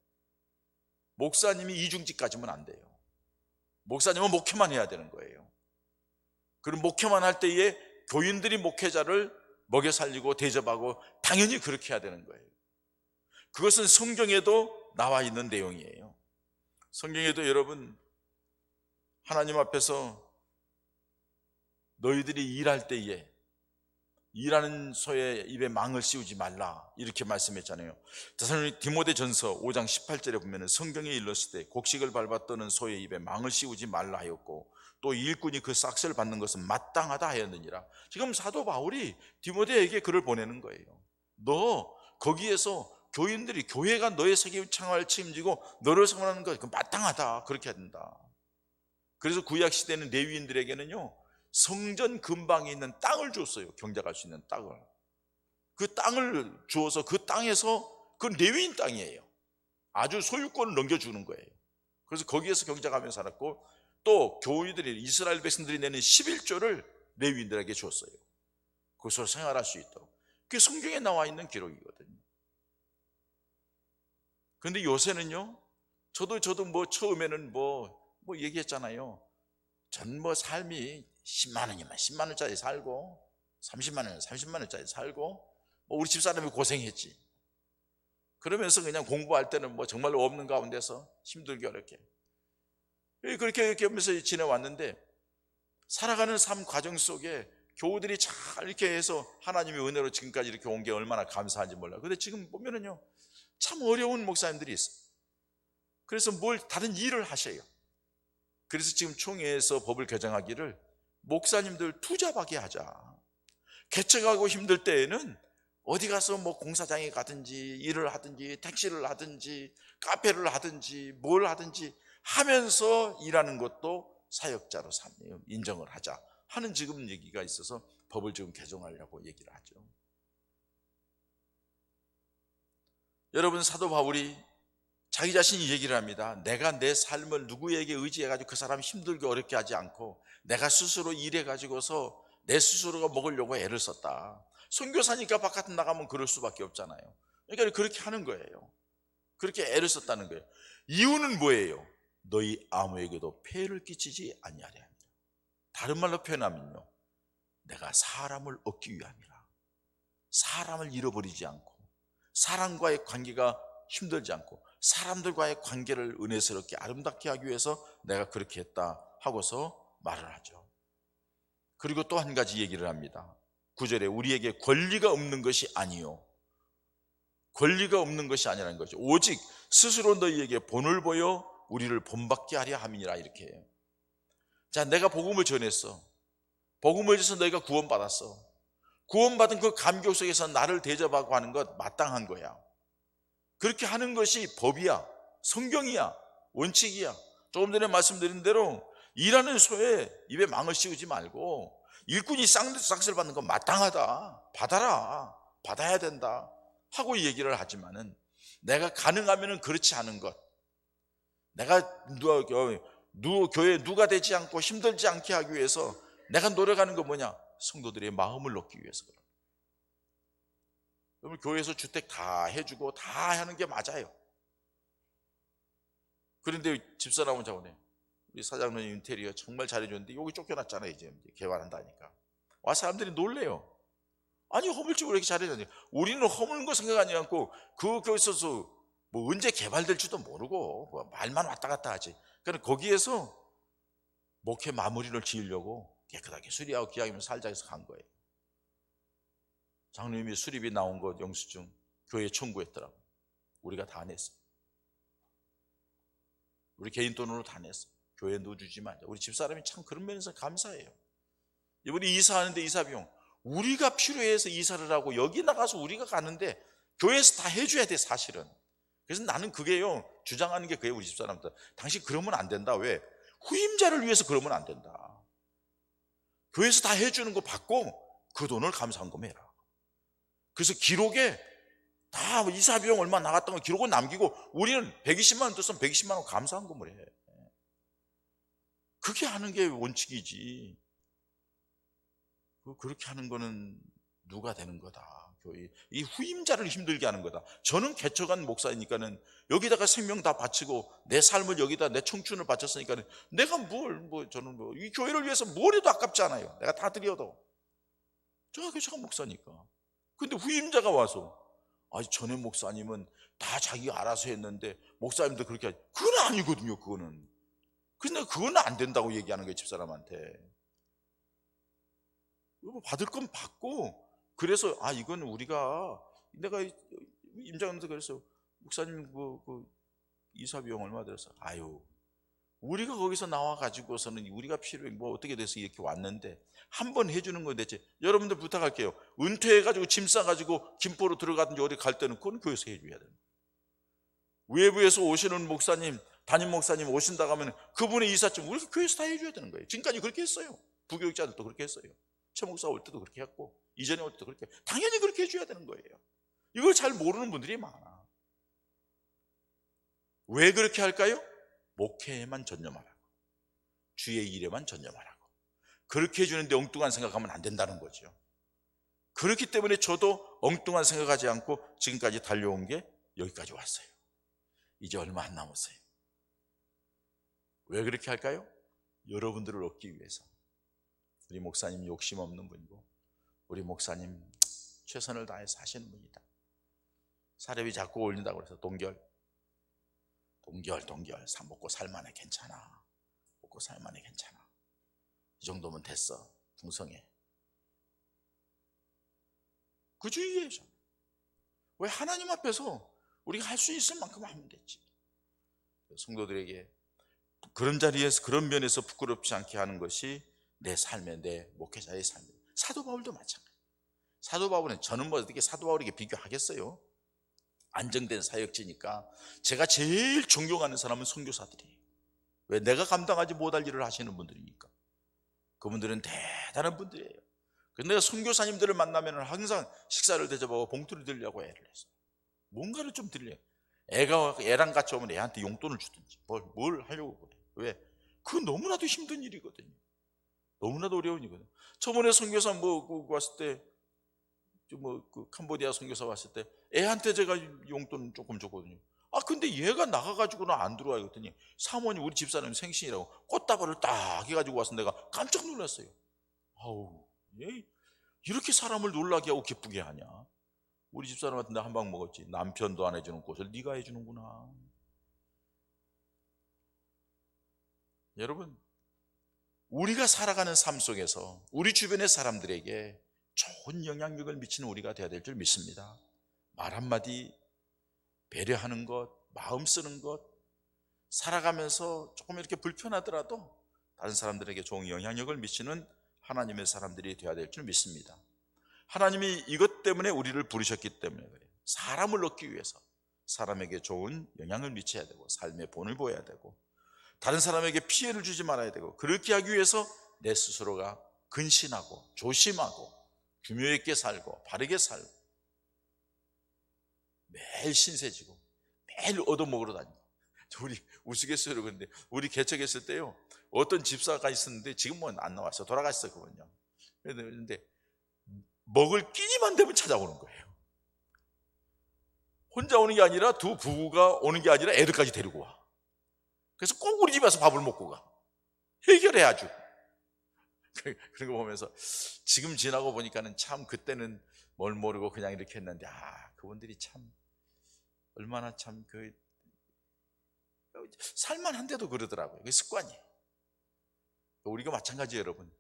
목사님이 이중직까지면 안 돼요. 목사님은 목회만 해야 되는 거예요. 그럼 목회만 할 때에 교인들이 목회자를 먹여 살리고 대접하고 당연히 그렇게 해야 되는 거예요. 그것은 성경에도 나와 있는 내용이에요. 성경에도 여러분, 하나님 앞에서 너희들이 일할 때에 일하는 소의 입에 망을 씌우지 말라 이렇게 말씀했잖아요. 디모데전서 5장 18절에 보면 성경에 일렀을 때 곡식을 밟아 떠는 소의 입에 망을 씌우지 말라 하였고, 또 일꾼이 그 싹스를 받는 것은 마땅하다 하였느니라. 지금 사도 바울이 디모데에게 글을 보내는 거예요. 너 거기에서 교인들이, 교회가 너의 세계 창화를 책임지고 너를 성원하는 것, 그 마땅하다 그렇게 해야 된다. 그래서 구약 시대는 레위인들에게는요, 성전 근방에 있는 땅을 줬어요. 경작할 수 있는 땅을. 그 땅을 주어서 그 땅에서, 그 레위인 땅이에요. 아주 소유권을 넘겨주는 거예요. 그래서 거기에서 경작하면서 살았고, 또 교우들이, 이스라엘 백성들이 내는 11조를 레위인들에게 줬어요. 그것으로 생활할 수 있도록. 그게 성경에 나와 있는 기록이거든요. 그런데 요새는요, 저도 뭐 처음에는 뭐 얘기했잖아요. 전 뭐 삶이 10만 원이면 10만 원짜리 살고 30만 원이면 30만 원짜리 살고, 뭐 우리 집사람이 고생했지. 그러면서 그냥 공부할 때는 뭐 정말로 없는 가운데서 힘들게 어렵게 그렇게 이렇게 하면서 지내왔는데, 살아가는 삶 과정 속에 교우들이 잘 이렇게 해서 하나님의 은혜로 지금까지 이렇게 온 게 얼마나 감사한지 몰라요. 근데 지금 보면은요, 참 어려운 목사님들이 있어요. 그래서 뭘 다른 일을 하셔요. 그래서 지금 총회에서 법을 개정하기를 목사님들 투잡하게 하자. 개척하고 힘들 때에는 어디 가서 뭐 공사장에 가든지 일을 하든지 택시를 하든지 카페를 하든지 뭘 하든지 하면서 일하는 것도 사역자로 인정을 하자 하는 지금 얘기가 있어서 법을 지금 개정하려고 얘기를 하죠. 여러분, 사도 바울이 자기 자신이 얘기를 합니다. 내가 내 삶을 누구에게 의지해가지고 그 사람 힘들게 어렵게 하지 않고 내가 스스로 일해가지고서 내 스스로가 먹으려고 애를 썼다. 선교사니까 바깥 나가면 그럴 수밖에 없잖아요. 그러니까 그렇게 하는 거예요. 그렇게 애를 썼다는 거예요. 이유는 뭐예요? 너희 아무에게도 폐를 끼치지 아니하려 합니다. 다른 말로 표현하면요, 내가 사람을 얻기 위함이라. 사람을 잃어버리지 않고, 사람과의 관계가 힘들지 않고, 사람들과의 관계를 은혜스럽게 아름답게 하기 위해서 내가 그렇게 했다 하고서 말을 하죠. 그리고 또 한 가지 얘기를 합니다. 9절에 우리에게 권리가 없는 것이 아니요, 권리가 없는 것이 아니라는 거죠. 오직 스스로 너희에게 본을 보여 우리를 본받게 하려 함이니라 이렇게 해요. 자, 내가 복음을 전했어. 복음을 전해서 너희가 구원받았어. 구원받은 그 감격 속에서 나를 대접하고 하는 것 마땅한 거야. 그렇게 하는 것이 법이야, 성경이야, 원칙이야. 조금 전에 말씀드린 대로 일하는 소에 입에 망을 씌우지 말고 일꾼이 싹쓸 받는 건 마땅하다, 받아라, 받아야 된다 하고 얘기를 하지만은 내가 가능하면은 그렇지 않은 것, 내가 교회 누가 되지 않고 힘들지 않게 하기 위해서 내가 노력하는 건 뭐냐? 성도들의 마음을 얻기 위해서 그래요. 여러분, 교회에서 주택 다 해주고 다 하는 게 맞아요. 그런데 집사람은 자고네, 우리 사장님 인테리어 정말 잘해줬는데 여기 쫓겨났잖아요. 이제 개발한다니까. 와, 사람들이 놀래요. 아니, 허물적으로 이렇게 잘해줬는데 우리는 허물는 거 생각하지 않고 거기서 뭐 언제 개발될지도 모르고 뭐 말만 왔다 갔다 하지. 그러니까 거기에서 목회 마무리를 지으려고 깨끗하게 수리하고 기왕이면 살자 해서 간 거예요. 장로님이 수리비 나온 거 영수증 교회에 청구했더라고. 우리가 다 냈어. 우리 개인 돈으로 다 냈어. 교회에 넣어주지 말자. 우리 집사람이 참 그런 면에서 감사해요. 이번에 이사하는데 이사 비용 우리가 필요해서 이사를 하고 여기 나가서 우리가 가는데 교회에서 다 해줘야 돼, 사실은. 그래서 나는 그게요, 주장하는 게 그게 우리 집사람들. 당신 그러면 안 된다. 왜? 후임자를 위해서 그러면 안 된다. 교회에서 다 해주는 거 받고 그 돈을 감사한금 해라. 그래서 기록에 다 이사 비용 얼마 나갔던 거 기록은 남기고 우리는 120만 원 떴으면 120만 원 감사한금을 해. 그게 하는 게 원칙이지. 그렇게 하는 거는 누가 되는 거다. 교회 이 후임자를 힘들게 하는 거다. 저는 개척한 목사이니까는 여기다가 생명 다 바치고 내 삶을 여기다 내 청춘을 바쳤으니까는 내가 저는 이 교회를 위해서 뭘 해도 아깝지 않아요. 내가 다 드려도. 제가 개척한 목사니까. 근데 후임자가 와서 전에 목사님은 다 자기가 알아서 했는데 목사님도 그렇게 하지. 그건 아니거든요. 그거는. 근데 그건 안 된다고 얘기하는 거예요, 집사람한테. 받을 건 받고, 그래서 이건 우리가, 내가 임장하면서 그래서 목사님 그 이사 비용 얼마 들었어? 우리가 거기서 나와 가지고서는 우리가 필요해 뭐 어떻게 돼서 이렇게 왔는데 한 번 해주는 건 대체. 여러분들 부탁할게요. 은퇴해가지고 짐 싸가지고 김포로 들어가든지 어디 갈 때는 그건 교회에서 해줘야 돼요. 외부에서 오시는 목사님, 담임 목사님 오신다고 하면 그분의 이삿짐 우리가 교회에서 다 해줘야 되는 거예요. 지금까지 그렇게 했어요. 부교육자들도 그렇게 했어요. 최 목사 올 때도 그렇게 했고 이전에 올 때도 그렇게, 당연히 그렇게 해줘야 되는 거예요. 이걸 잘 모르는 분들이 많아. 왜 그렇게 할까요? 목회에만 전념하라고, 주의 일에만 전념하라고. 그렇게 해주는데 엉뚱한 생각하면 안 된다는 거죠. 그렇기 때문에 저도 엉뚱한 생각하지 않고 지금까지 달려온 게 여기까지 왔어요. 이제 얼마 안 남았어요. 왜 그렇게 할까요? 여러분들을 얻기 위해서. 우리 목사님 욕심 없는 분이고 우리 목사님 최선을 다해서 하시는 분이다. 사례비 자꾸 올린다고 해서 동결 먹고 살만해, 괜찮아. 먹고 살만해, 괜찮아. 이 정도면 됐어, 풍성해. 그 주의예요. 왜? 하나님 앞에서 우리가 할 수 있을 만큼 하면 됐지. 성도들에게 그런 자리에서, 그런 면에서 부끄럽지 않게 하는 것이 내 삶의, 내 목회자의 삶이에요. 사도 바울도 마찬가지예요. 사도 바울은, 저는 뭐 어떻게 사도 바울에게 비교하겠어요? 안정된 사역지니까. 제가 제일 존경하는 사람은 선교사들이에요. 왜? 내가 감당하지 못할 일을 하시는 분들이니까. 그분들은 대단한 분들이에요. 그래서 내가 선교사님들을 만나면 항상 식사를 대접하고 봉투를 드리려고 애를 했어요. 뭔가를 좀 드리려고. 애랑 같이 오면 애한테 용돈을 주든지 뭘 하려고 그래. 왜? 그건 너무나도 힘든 일이거든요. 너무나도 어려운 일이거든요. 저번에 선교사 왔을 때, 캄보디아 선교사 왔을 때 애한테 제가 용돈 조금 줬거든요. 근데 얘가 나가가지고는 안 들어와. 그랬더니 사모님, 우리 집사님 생신이라고 꽃다발을 딱 해가지고 와서 내가 깜짝 놀랐어요. 얘 이렇게 사람을 놀라게 하고 기쁘게 하냐. 우리 집사람한테 나 한 방 먹었지. 남편도 안 해주는 꽃을 네가 해주는구나. 여러분, 우리가 살아가는 삶 속에서 우리 주변의 사람들에게 좋은 영향력을 미치는 우리가 되어야 될 줄 믿습니다. 말 한마디, 배려하는 것, 마음 쓰는 것, 살아가면서 조금 이렇게 불편하더라도 다른 사람들에게 좋은 영향력을 미치는 하나님의 사람들이 되어야 될 줄 믿습니다. 하나님이 이것 때문에 우리를 부르셨기 때문에 그래요. 사람을 얻기 위해서, 사람에게 좋은 영향을 미쳐야 되고 삶의 본을 보여야 되고 다른 사람에게 피해를 주지 말아야 되고 그렇게 하기 위해서 내 스스로가 근신하고 조심하고 규모 있게 살고 바르게 살고 매일 신세지고 매일 얻어먹으러 다니고 우리 우스갯소리로 그런데 우리 개척했을 때요 어떤 집사가 있었는데 지금은 안 나왔어 돌아가셨어 그분요. 그런데 먹을 끼니만 되면 찾아오는 거예요. 혼자 오는 게 아니라 두 부부가 오는 게 아니라 애들까지 데리고 와. 그래서 꼭 우리 집에 와서 밥을 먹고 가. 해결해야죠. 그런 거 보면서 지금 지나고 보니까는 참 그때는 뭘 모르고 그냥 이렇게 했는데 그분들이 참 얼마나 참 살만한데도 그러더라고요. 그게 습관이에요. 우리가 마찬가지예요, 여러분.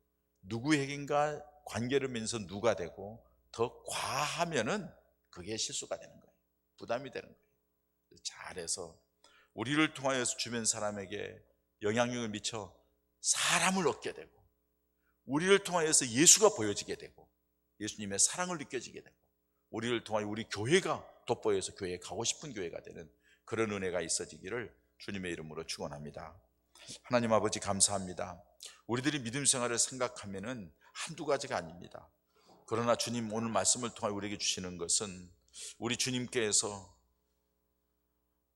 누구에겐가 관계를 맺으면서 누가 되고 더 과하면은 그게 실수가 되는 거예요. 부담이 되는 거예요. 잘해서 우리를 통하여서 주변 사람에게 영향력을 미쳐 사람을 얻게 되고 우리를 통하여서 예수가 보여지게 되고 예수님의 사랑을 느껴지게 되고 우리를 통하여 우리 교회가 돋보여서 교회에 가고 싶은 교회가 되는 그런 은혜가 있어지기를 주님의 이름으로 축원합니다. 하나님 아버지 감사합니다. 우리들이 믿음 생활을 생각하면은 한두 가지가 아닙니다. 그러나 주님 오늘 말씀을 통하여 우리에게 주시는 것은 우리 주님께서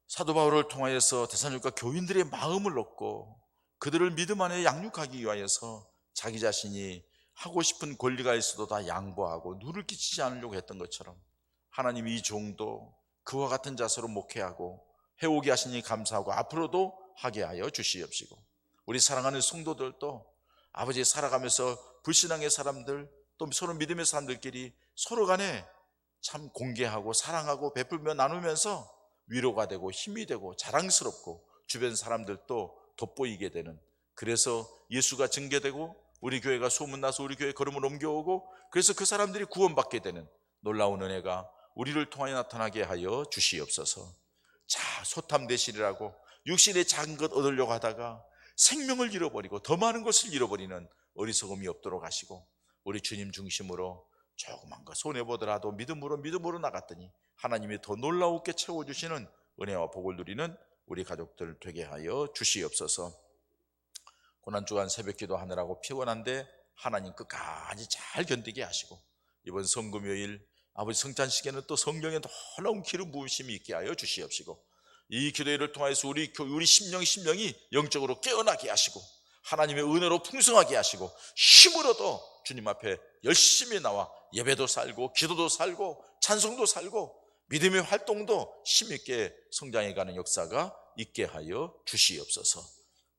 사도 바울을 통하여서 데살로니가 교인들의 마음을 얻고 그들을 믿음 안에 양육하기 위하여서 자기 자신이 하고 싶은 권리가 있어도 다 양보하고 누를 끼치지 않으려고 했던 것처럼 하나님이 이 종도 그와 같은 자세로 목회하고 해오게 하시니 감사하고 앞으로도 하게 하여 주시옵시고 우리 사랑하는 성도들도 아버지 살아가면서 불신앙의 사람들 또 서로 믿음의 사람들끼리 서로 간에 참 공개하고 사랑하고 베풀며 나누면서 위로가 되고 힘이 되고 자랑스럽고 주변 사람들도 돋보이게 되는 그래서 예수가 증거되고 우리 교회가 소문나서 우리 교회 걸음을 옮겨오고 그래서 그 사람들이 구원받게 되는 놀라운 은혜가 우리를 통하여 나타나게 하여 주시옵소서. 자, 소탐대실이라고 육신의 작은 것 얻으려고 하다가 생명을 잃어버리고 더 많은 것을 잃어버리는 어리석음이 없도록 하시고 우리 주님 중심으로 조그만 거 손해보더라도 믿음으로 나갔더니 하나님이 더 놀라우게 채워주시는 은혜와 복을 누리는 우리 가족들 되게 하여 주시옵소서. 고난주간 새벽기도 하느라고 피곤한데 하나님 끝까지 잘 견디게 하시고 이번 성금요일 아버지 성찬식에는 또 성령의 놀라운 기름 부으심이 있게 하여 주시옵시고 이 기도회를 통해서 우리 심령이 영적으로 깨어나게 하시고 하나님의 은혜로 풍성하게 하시고 힘으로도 주님 앞에 열심히 나와 예배도 살고 기도도 살고 찬송도 살고 믿음의 활동도 힘있게 성장해가는 역사가 있게 하여 주시옵소서.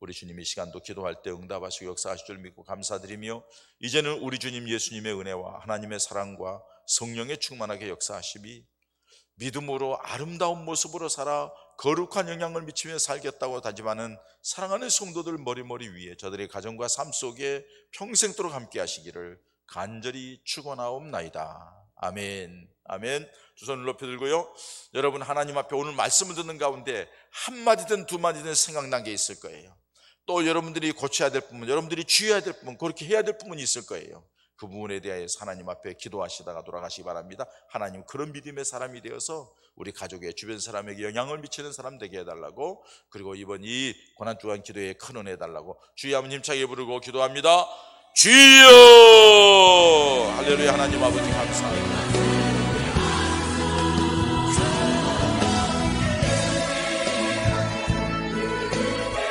우리 주님이 시간도 기도할 때 응답하시고 역사하실 줄 믿고 감사드리며 이제는 우리 주님 예수님의 은혜와 하나님의 사랑과 성령의 충만하게 역사하심이 믿음으로 아름다운 모습으로 살아 거룩한 영향을 미치며 살겠다고 다짐하는 사랑하는 성도들 머리머리 위에 저들의 가정과 삶 속에 평생도록 함께 하시기를 간절히 축원하옵나이다. 아멘. 아멘. 두 손을 높여 들고요. 여러분 하나님 앞에 오늘 말씀을 듣는 가운데 한마디든 두마디든 생각난 게 있을 거예요. 또 여러분들이 고쳐야 될 부분, 여러분들이 주의해야 될 부분, 그렇게 해야 될 부분이 있을 거예요. 그 부분에 대해서 하나님 앞에 기도하시다가 돌아가시기 바랍니다. 하나님 그런 믿음의 사람이 되어서 우리 가족의 주변 사람에게 영향을 미치는 사람 되게 해달라고 그리고 이번 이 고난주간 기도에 큰 은혜 해달라고 주의 아버님 차게 부르고 기도합니다. 주여! 할렐루야. 하나님 아버지 감사합니다.